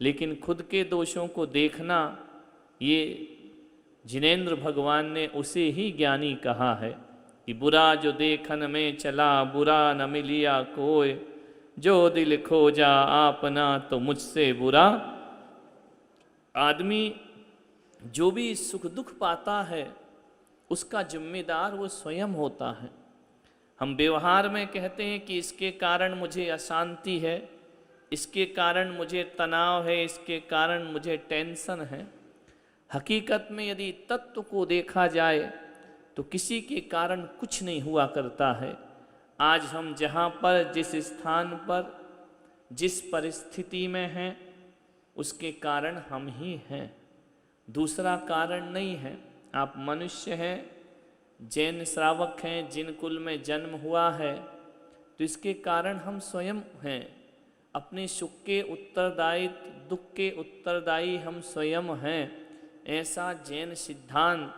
लेकिन खुद के दोषों को देखना, ये जिनेंद्र भगवान ने उसे ही ज्ञानी कहा है कि बुरा जो देखन में चला, बुरा न मिलिया कोय, जो दिल खोजा आपना तो मुझसे बुरा। आदमी जो भी सुख दुख पाता है उसका जिम्मेदार वो स्वयं होता है। हम व्यवहार में कहते हैं कि इसके कारण मुझे अशांति है, इसके कारण मुझे तनाव है, इसके कारण मुझे टेंशन है। हकीकत में यदि तत्व को देखा जाए तो किसी के कारण कुछ नहीं हुआ करता है। आज हम जहाँ पर, जिस स्थान पर, जिस परिस्थिति में हैं, उसके कारण हम ही हैं, दूसरा कारण नहीं है। आप मनुष्य हैं, जैन श्रावक हैं, जिन कुल में जन्म हुआ है, तो इसके कारण हम स्वयं हैं। अपने सुख के उत्तरदायी, दुख के उत्तरदायी हम स्वयं हैं, ऐसा जैन सिद्धांत।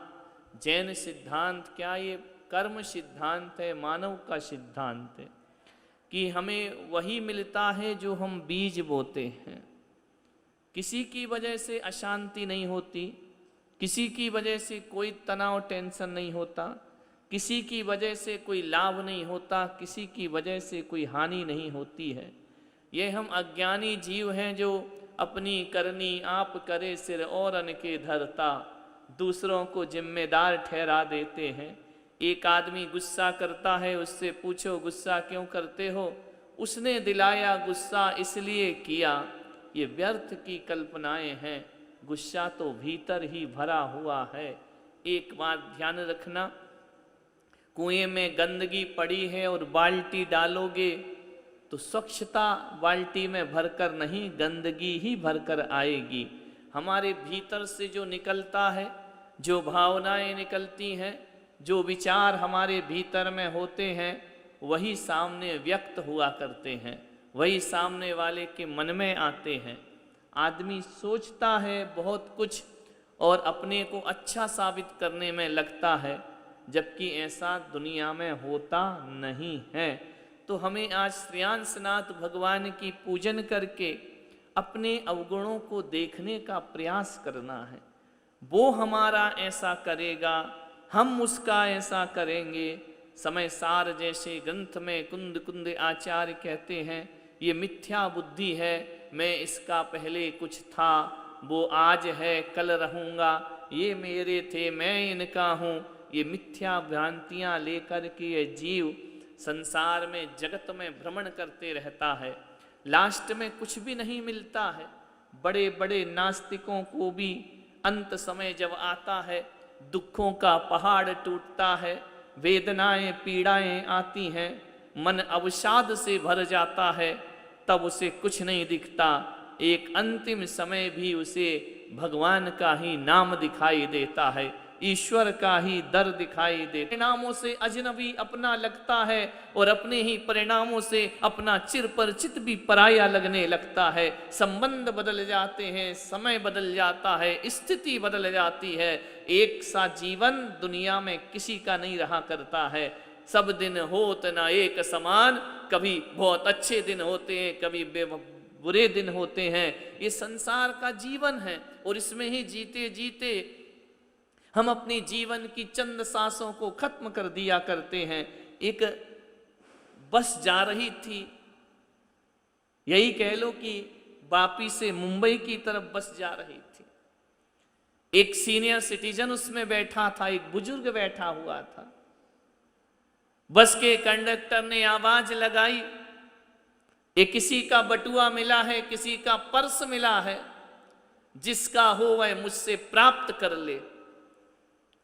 जैन सिद्धांत क्या, ये कर्म सिद्धांत है, मानव का सिद्धांत है कि हमें वही मिलता है जो हम बीज बोते हैं। किसी की वजह से अशांति नहीं होती, किसी की वजह से कोई तनाव टेंशन नहीं होता, किसी की वजह से कोई लाभ नहीं होता, किसी की वजह से कोई हानि नहीं होती है। ये हम अज्ञानी जीव हैं जो अपनी करनी आप करे सिर और अन के धरता, दूसरों को जिम्मेदार ठहरा देते हैं। एक आदमी गुस्सा करता है, उससे पूछो गुस्सा क्यों करते हो, उसने दिलाया गुस्सा इसलिए किया। ये व्यर्थ की कल्पनाएं हैं, गुस्सा तो भीतर ही भरा हुआ है। एक बात ध्यान रखना, कुएं में गंदगी पड़ी है और बाल्टी डालोगे तो स्वच्छता बाल्टी में भरकर नहीं, गंदगी ही भरकर आएगी। हमारे भीतर से जो निकलता है, जो भावनाएं निकलती हैं, जो विचार हमारे भीतर में होते हैं, वही सामने व्यक्त हुआ करते हैं, वही सामने वाले के मन में आते हैं। आदमी सोचता है बहुत कुछ और अपने को अच्छा साबित करने में लगता है, जबकि ऐसा दुनिया में होता नहीं है। तो हमें आज श्रेयांसनाथ भगवान की पूजन करके अपने अवगुणों को देखने का प्रयास करना है। वो हमारा ऐसा करेगा, हम उसका ऐसा करेंगे। समय सार जैसे ग्रंथ में कुंद कुंद आचार्य कहते हैं, ये मिथ्या बुद्धि है, मैं इसका पहले कुछ था, वो आज है कल रहूँगा, ये मेरे थे मैं इनका हूँ। ये मिथ्या भ्रांतियाँ लेकर के ये जीव संसार में, जगत में भ्रमण करते रहता है। लास्ट में कुछ भी नहीं मिलता है। बड़े बड़े नास्तिकों को भी अंत समय जब आता है, दुखों का पहाड़ टूटता है, वेदनाएं पीड़ाएं आती हैं, मन अवसाद से भर जाता है, तब उसे कुछ नहीं दिखता। एक अंतिम समय भी उसे भगवान का ही नाम दिखाई देता है, ईश्वर का ही दर दिखाई दे। परिणामों से अजनबी अपना लगता है और अपने ही परिणामों से अपना चिर परिचित भी पराया लगने लगता है। संबंध बदल जाते हैं, समय बदल जाता है, स्थिति बदल जाती है। एक सा जीवन दुनिया में किसी का नहीं रहा करता है। सब दिन होत ना एक समान, कभी बहुत अच्छे दिन होते हैं, कभी बुरे दिन होते हैं। ये संसार का जीवन है और इसमें ही जीते जीते हम अपनी जीवन की चंद सांसों को खत्म कर दिया करते हैं। एक बस जा रही थी, यही कह लो कि वापी से मुंबई की तरफ बस जा रही थी। एक सीनियर सिटीजन उसमें बैठा था, एक बुजुर्ग बैठा हुआ था। बस के कंडक्टर ने आवाज लगाई, ये किसी का बटुआ मिला है, किसी का पर्स मिला है, जिसका हो वह मुझसे प्राप्त कर ले।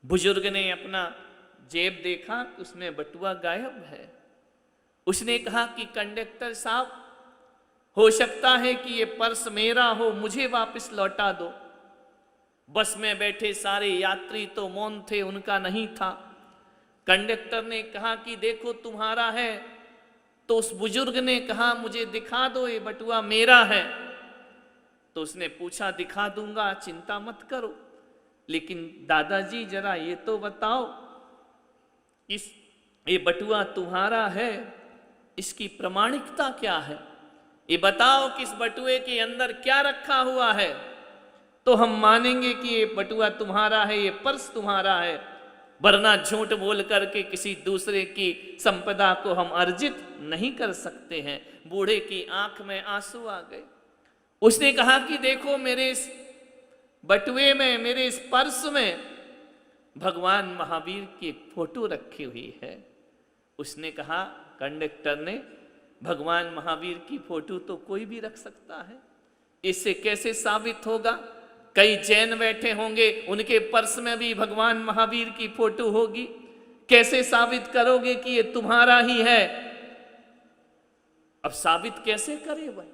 बुजुर्ग ने अपना जेब देखा, उसमें बटुआ गायब है। उसने कहा कि कंडक्टर साहब, हो सकता है कि ये पर्स मेरा हो, मुझे वापस लौटा दो। बस में बैठे सारे यात्री तो मौन थे, उनका नहीं था। कंडक्टर ने कहा कि देखो तुम्हारा है। तो उस बुजुर्ग ने कहा मुझे दिखा दो, ये बटुआ मेरा है। तो उसने पूछा दिखा दूंगा, चिंता मत करो, लेकिन दादाजी जरा ये तो बताओ, ये बटुआ तुम्हारा है, इसकी प्रामाणिकता क्या है? ये बताओ किस बटुए के अंदर क्या रखा हुआ है, तो हम मानेंगे कि ये बटुआ तुम्हारा है, ये पर्स तुम्हारा है, वरना झूठ बोल करके किसी दूसरे की संपदा को हम अर्जित नहीं कर सकते हैं। बूढ़े की आंख में आंसू आ गए। उसने कहा कि देखो मेरे इस बटुए में, मेरे इस पर्स में भगवान महावीर की एक फोटो रखी हुई है। उसने कहा, कंडक्टर ने, भगवान महावीर की फोटो तो कोई भी रख सकता है, इससे कैसे साबित होगा? कई जैन बैठे होंगे, उनके पर्स में भी भगवान महावीर की फोटो होगी, कैसे साबित करोगे कि ये तुम्हारा ही है? अब साबित कैसे करे भाई?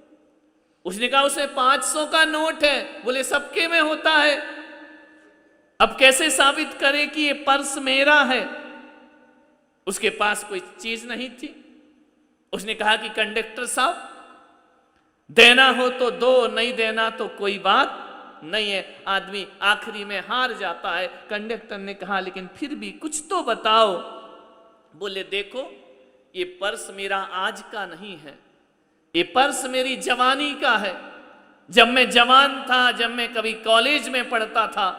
उसने कहा उसमें 500 का नोट है। बोले सबके में होता है, अब कैसे साबित करे कि ये पर्स मेरा है? उसके पास कोई चीज नहीं थी। उसने कहा कि कंडक्टर साहब, देना हो तो दो, नहीं देना तो कोई बात नहीं है। आदमी आखिरी में हार जाता है। कंडक्टर ने कहा लेकिन फिर भी कुछ तो बताओ। बोले देखो, ये पर्स मेरा आज का नहीं है, ये पर्स मेरी जवानी का है। जब मैं जवान था, जब मैं कभी कॉलेज में पढ़ता था,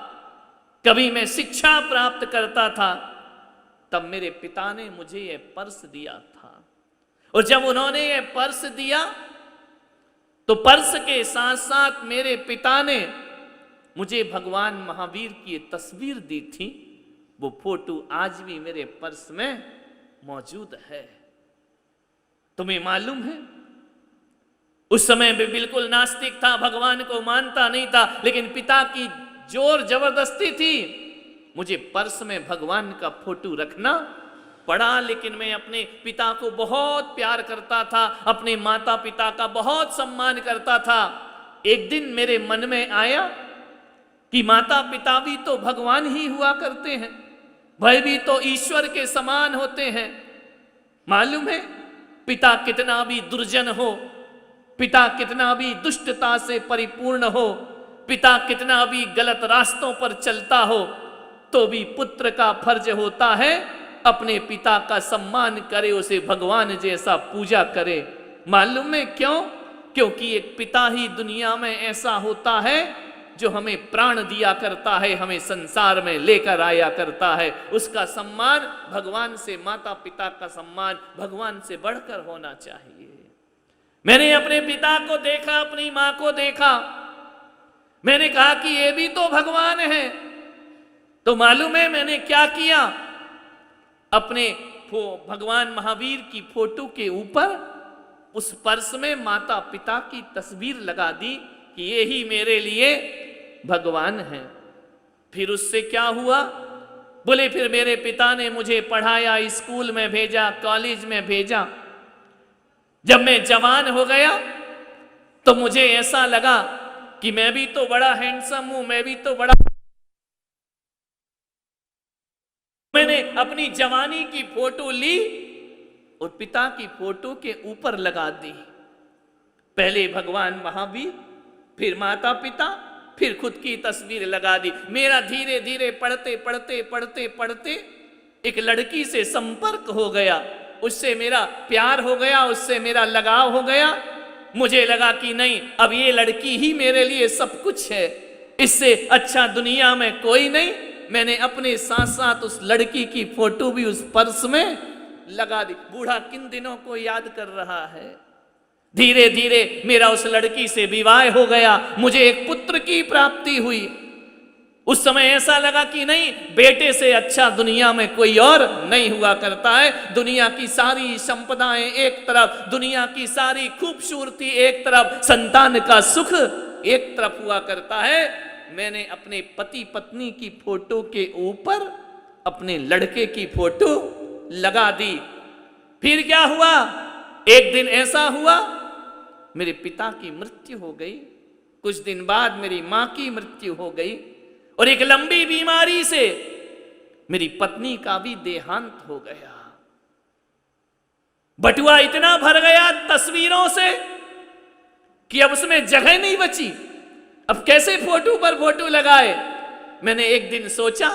कभी मैं शिक्षा प्राप्त करता था, तब मेरे पिता ने मुझे ये पर्स दिया था। और जब उन्होंने ये पर्स दिया तो पर्स के साथ साथ मेरे पिता ने मुझे भगवान महावीर की तस्वीर दी थी। वो फोटो आज भी मेरे पर्स में मौजूद है। तुम्हें मालूम है, उस समय भी बिल्कुल नास्तिक था, भगवान को मानता नहीं था, लेकिन पिता की जोर जबरदस्ती थी, मुझे पर्स में भगवान का फोटो रखना पड़ा। लेकिन मैं अपने पिता को बहुत प्यार करता था, अपने माता पिता का बहुत सम्मान करता था। एक दिन मेरे मन में आया कि माता पिता भी तो भगवान ही हुआ करते हैं, भाई भी तो ईश्वर के समान होते हैं। मालूम है, पिता कितना भी दुर्जन हो, पिता कितना भी दुष्टता से परिपूर्ण हो, पिता कितना भी गलत रास्तों पर चलता हो, तो भी पुत्र का फर्ज होता है अपने पिता का सम्मान करे, उसे भगवान जैसा पूजा करे। मालूम है क्यों? क्योंकि एक पिता ही दुनिया में ऐसा होता है जो हमें प्राण दिया करता है, हमें संसार में लेकर आया करता है। उसका सम्मान भगवान से, माता पिता का सम्मान भगवान से बढ़कर होना चाहिए। मैंने अपने पिता को देखा, अपनी मां को देखा, मैंने कहा कि ये भी तो भगवान है। तो मालूम है मैंने क्या किया? अपने भगवान महावीर की फोटो के ऊपर उस पर्स में माता पिता की तस्वीर लगा दी कि ये ही मेरे लिए भगवान है। फिर उससे क्या हुआ? बोले फिर मेरे पिता ने मुझे पढ़ाया, स्कूल में भेजा, कॉलेज में भेजा। जब मैं जवान हो गया तो मुझे ऐसा लगा कि मैं भी तो बड़ा हैंडसम हूं, मैं भी तो बड़ा। मैंने अपनी जवानी की फोटो ली और पिता की फोटो के ऊपर लगा दी। पहले भगवान महावीर, फिर माता पिता, फिर खुद की तस्वीर लगा दी। मेरा धीरे धीरे पढ़ते पढ़ते पढ़ते पढ़ते एक लड़की से संपर्क हो गया, उससे मेरा प्यार हो गया, उससे मेरा लगाव हो गया। मुझे लगा कि नहीं, अब ये लड़की ही मेरे लिए सब कुछ है, इससे अच्छा दुनिया में कोई नहीं। मैंने अपने साथ साथ उस लड़की की फोटो भी उस पर्स में लगा दी। बूढ़ा किन दिनों को याद कर रहा है। धीरे धीरे मेरा उस लड़की से विवाह हो गया, मुझे एक पुत्र की प्राप्ति हुई। उस समय ऐसा लगा कि नहीं, बेटे से अच्छा दुनिया में कोई और नहीं हुआ करता है। दुनिया की सारी संपदाएं एक तरफ, दुनिया की सारी खूबसूरती एक तरफ, संतान का सुख एक तरफ हुआ करता है। मैंने अपने पति पत्नी की फोटो के ऊपर अपने लड़के की फोटो लगा दी। फिर क्या हुआ? एक दिन ऐसा हुआ, मेरे पिता की मृत्यु हो गई। कुछ दिन बाद मेरी मां की मृत्यु हो गई और एक लंबी बीमारी से मेरी पत्नी का भी देहांत हो गया। बटुआ इतना भर गया तस्वीरों से कि अब उसमें जगह नहीं बची। अब कैसे फोटो पर फोटो लगाए? मैंने एक दिन सोचा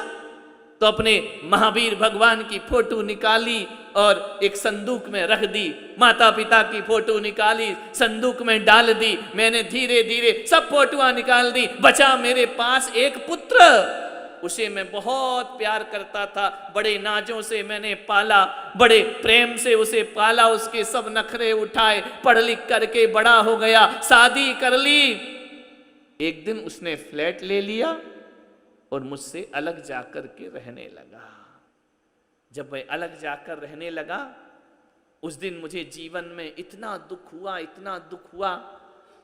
तो अपने महावीर भगवान की फोटो निकाली, और एक संदूक में रख दी। माता पिता की फोटो निकाली, संदूक में डाल दी। मैंने धीरे धीरे सब फोटोआं निकाल दी। बचा मेरे पास एक पुत्र, उसे मैं बहुत प्यार करता था। बड़े नाजों से मैंने पाला, बड़े प्रेम से उसे पाला, उसके सब नखरे उठाए, पढ़ लिख करके बड़ा हो गया, शादी कर ली। एक दिन उसने फ्लैट ले लिया और मुझसे अलग जाकर के रहने लगा। जब वह अलग जाकर रहने लगा, उस दिन मुझे जीवन में इतना दुख हुआ, इतना दुख हुआ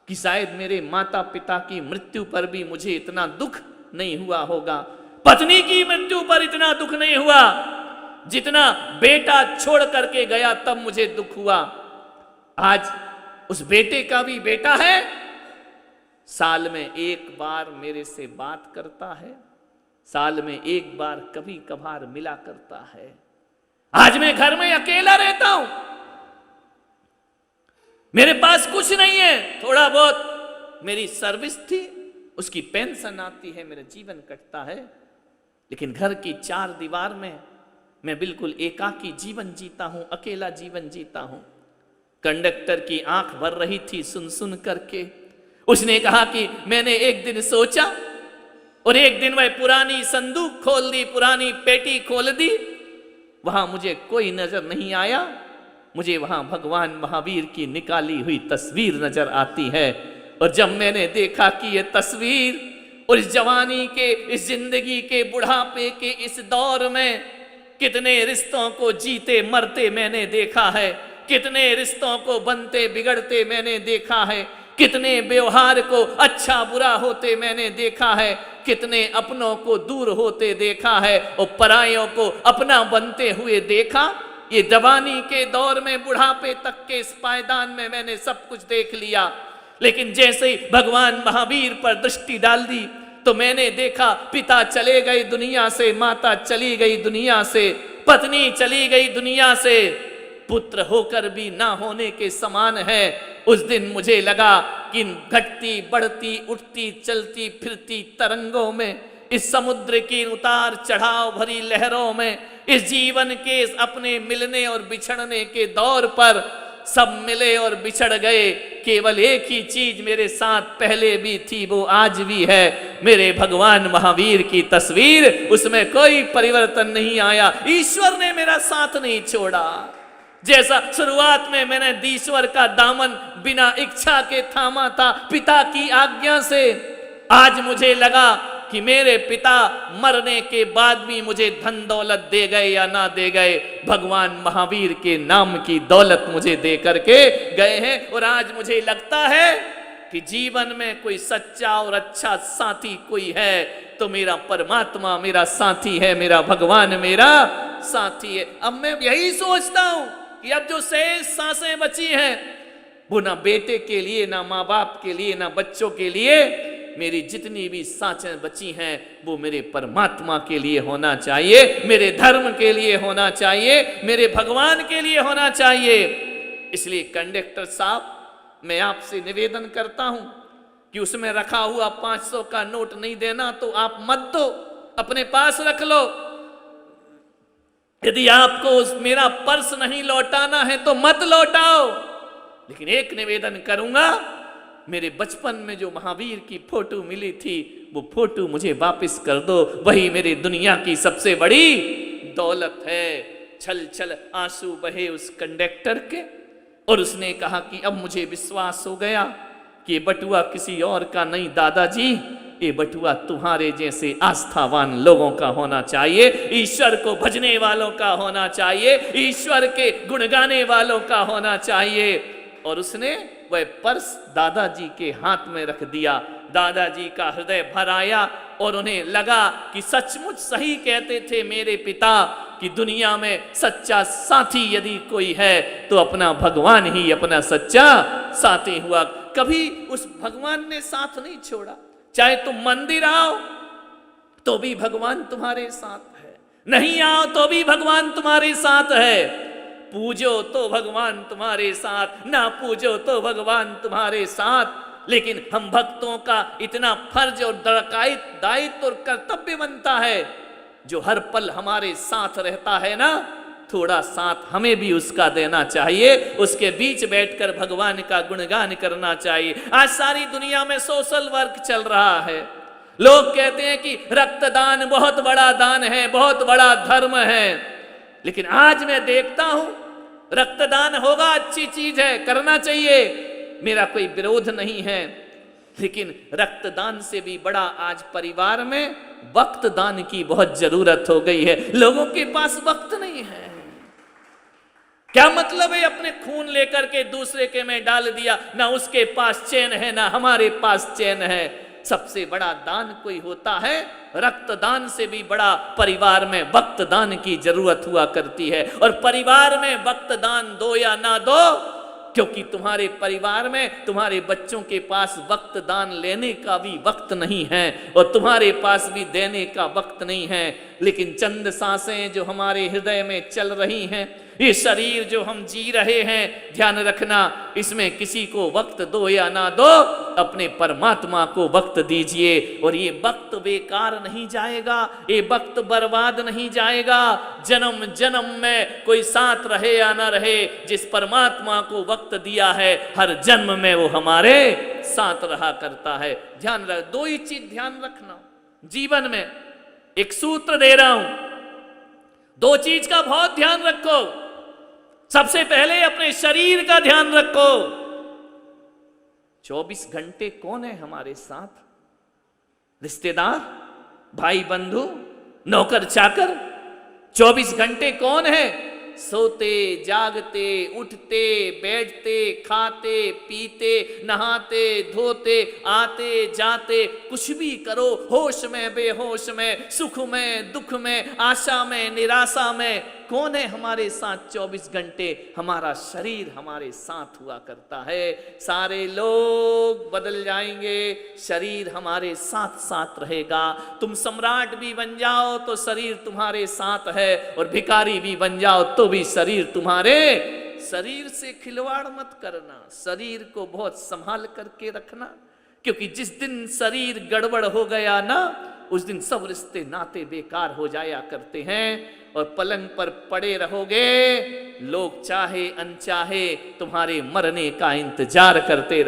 कि शायद मेरे माता पिता की मृत्यु पर भी मुझे इतना दुख नहीं हुआ होगा। पत्नी की मृत्यु पर इतना दुख नहीं हुआ जितना बेटा छोड़ करके गया तब मुझे दुख हुआ। आज उस बेटे का भी बेटा है, साल में एक बार मेरे से बात करता है, साल में एक बार कभी कभार मिला करता है। आज मैं घर में अकेला रहता हूं, मेरे पास कुछ नहीं है, थोड़ा बहुत मेरी सर्विस थी, उसकी पेंशन आती है, मेरा जीवन कटता है। लेकिन घर की चार दीवार में मैं बिल्कुल एकाकी जीवन जीता हूं, अकेला जीवन जीता हूं। कंडक्टर की आंख भर रही थी सुन सुन करके। उसने कहा कि मैंने एक दिन सोचा और एक दिन वह पुरानी संदूक खोल दी, पुरानी पेटी खोल दी। वहां मुझे कोई नजर नहीं आया, मुझे वहां भगवान महावीर की निकाली हुई तस्वीर नजर आती है। और जब मैंने देखा कि यह तस्वीर और इस जवानी के, इस जिंदगी के बुढ़ापे के इस दौर में कितने रिश्तों को जीते मरते मैंने देखा है, कितने रिश्तों को बनते बिगड़ते मैंने देखा है, कितने व्यवहार को अच्छा बुरा होते मैंने देखा है, कितने अपनों को दूर होते देखा है और परायों को अपना बनते हुए देखा। ये जवानी के दौर में बुढ़ापे तक के इस पायदान में मैंने सब कुछ देख लिया। लेकिन जैसे ही भगवान महावीर पर दृष्टि डाल दी तो मैंने देखा पिता चले गए दुनिया से, माता चली गई दुनिया से, पत्नी चली गई दुनिया से, पुत्र होकर भी ना होने के समान है। उस दिन मुझे लगा कि घटती बढ़ती उठती चलती फिरती तरंगों में, इस समुद्र की उतार चढ़ाव भरी लहरों में, इस जीवन के इस अपने मिलने और बिछड़ने के दौर पर सब मिले और बिछड़ गए। केवल एक ही चीज मेरे साथ पहले भी थी, वो आज भी है, मेरे भगवान महावीर की तस्वीर। उसमें कोई परिवर्तन नहीं आया। ईश्वर ने मेरा साथ नहीं छोड़ा। जैसा शुरुआत में मैंने ईश्वर का दामन बिना इच्छा के थामा था पिता की आज्ञा से, आज मुझे लगा कि मेरे पिता मरने के बाद भी मुझे धन दौलत दे गए या ना दे गए, भगवान महावीर के नाम की दौलत मुझे दे करके गए हैं। और आज मुझे लगता है कि जीवन में कोई सच्चा और अच्छा साथी कोई है तो मेरा परमात्मा मेरा साथी है, मेरा भगवान मेरा साथी है। अब मैं यही सोचता हूं कि अब जो शेष सांसें बची हैं वो ना बेटे के लिए, ना माँ बाप के लिए, ना बच्चों के लिए, मेरी जितनी भी सांसें बची हैं वो मेरे परमात्मा के लिए होना चाहिए, मेरे धर्म के लिए होना चाहिए, मेरे भगवान के लिए होना चाहिए। इसलिए कंडक्टर साहब, मैं आपसे निवेदन करता हूं कि उसमें रखा हुआ 500 का नोट नहीं देना तो आप मत दो, अपने पास रख लो। यदि आपको मेरा पर्स नहीं लौटाना है तो मत लौटाओ। लेकिन एक निवेदन करूंगा, मेरे बचपन में जो महावीर की फोटो मिली थी वो फोटो मुझे वापस कर दो, वही मेरी दुनिया की सबसे बड़ी दौलत है। छल छल आंसू बहे उस कंडक्टर के और उसने कहा कि अब मुझे विश्वास हो गया कि ये बटुआ किसी और का नहीं दादाजी, ये बटुआ तुम्हारे जैसे आस्थावान लोगों का होना चाहिए, ईश्वर को भजने वालों का होना चाहिए, ईश्वर के गुण गाने वालों का होना चाहिए। और उसने वह पर्स दादाजी के हाथ में रख दिया। दादाजी का हृदय भर आया और उन्हें लगा कि सचमुच सही कहते थे मेरे पिता कि दुनिया में सच्चा साथी यदि कोई है तो अपना भगवान ही अपना सच्चा साथी हुआ। कभी उस भगवान ने साथ नहीं छोड़ा। चाहे तुम मंदिर आओ तो भी भगवान तुम्हारे साथ है, नहीं आओ तो भी भगवान तुम्हारे साथ है, पूजो तो भगवान तुम्हारे साथ, ना पूजो तो भगवान तुम्हारे साथ। लेकिन हम भक्तों का इतना फर्ज और दायित्व और कर्तव्य बनता है, जो हर पल हमारे साथ रहता है ना, थोड़ा साथ हमें भी उसका देना चाहिए, उसके बीच बैठकर भगवान का गुणगान करना चाहिए। आज सारी दुनिया में सोशल वर्क चल रहा है। लोग कहते हैं कि रक्तदान बहुत बड़ा दान है, बहुत बड़ा धर्म है, लेकिन आज मैं देखता हूं रक्तदान होगा, अच्छी चीज है, करना चाहिए, मेरा कोई विरोध नहीं है, लेकिन रक्तदान से भी बड़ा आज परिवार में वक्त दान की बहुत जरूरत हो गई है। लोगों के पास वक्त नहीं है। क्या मतलब है अपने खून लेकर के दूसरे के में डाल दिया, ना उसके पास चैन है ना हमारे पास चैन है। सबसे बड़ा दान कोई होता है, रक्तदान से भी बड़ा परिवार में वक्त दान की जरूरत हुआ करती है। और परिवार में वक्त दान दो या ना दो, क्योंकि तुम्हारे परिवार में तुम्हारे बच्चों के पास वक्त दान लेने का भी वक्त नहीं है और तुम्हारे पास भी देने का वक्त नहीं है। लेकिन चंद सांसें जो हमारे हृदय में चल रही हैं, ये शरीर जो हम जी रहे हैं, ध्यान रखना, इसमें किसी को वक्त दो या ना दो, अपने परमात्मा को वक्त दीजिए। और ये वक्त बेकार नहीं जाएगा, ये वक्त बर्बाद नहीं जाएगा। जन्म जन्म में कोई साथ रहे या ना रहे, जिस परमात्मा को वक्त दिया है हर जन्म में वो हमारे साथ रहा करता है। ध्यान रख, दो ही चीज ध्यान रखना जीवन में, एक सूत्र दे रहा हूं, दो चीज का बहुत ध्यान रखो। सबसे पहले अपने शरीर का ध्यान रखो। 24 घंटे कौन है हमारे साथ? रिश्तेदार, भाई बंधु, नौकर चाकर। 24 घंटे कौन है? सोते जागते उठते बैठते खाते पीते नहाते धोते आते जाते, कुछ भी करो, होश में बेहोश में, सुख में दुख में, आशा में निराशा में, कौन है हमारे साथ 24 घंटे? हमारा शरीर हमारे साथ हुआ करता है। सारे लोग बदल जाएंगे, शरीर हमारे साथ साथ रहेगा। तुम सम्राट भी बन जाओ तो शरीर तुम्हारे साथ है, और भिखारी भी बन जाओ तो भी शरीर तुम्हारे। शरीर से खिलवाड़ मत करना, शरीर को बहुत संभाल करके रखना, क्योंकि जिस दिन शरीर गड़बड़ हो गया ना, उस दिन सब रिश्ते नाते बेकार हो जाया करते हैं। और पलंग पर पड़े रहोगे, लोग चाहे अनचाहे तुम्हारे मरने का इंतजार करते